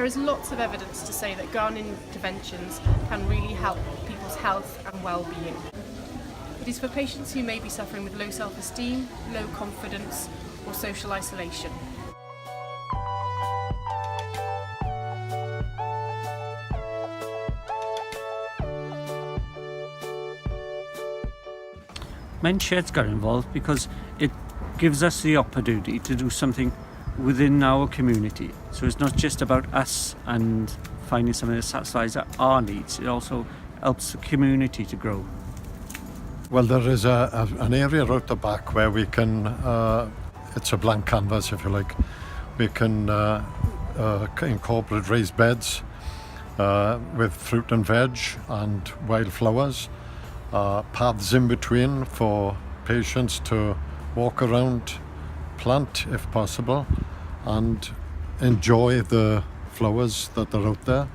There is lots of evidence to say that gardening interventions can really help people's health and well-being. It is for patients who may be suffering with low self-esteem, low confidence or social isolation. Menshed's got involved because it gives us the opportunity to do something within our community. So it's not just about us and finding something that satisfies our needs, it also helps the community to grow. Well, there is an area out the back where we can, it's a blank canvas if you like, we can incorporate raised beds with fruit and veg and wildflowers, paths in between for patients to walk around, plant if possible, and enjoy the flowers that are out there.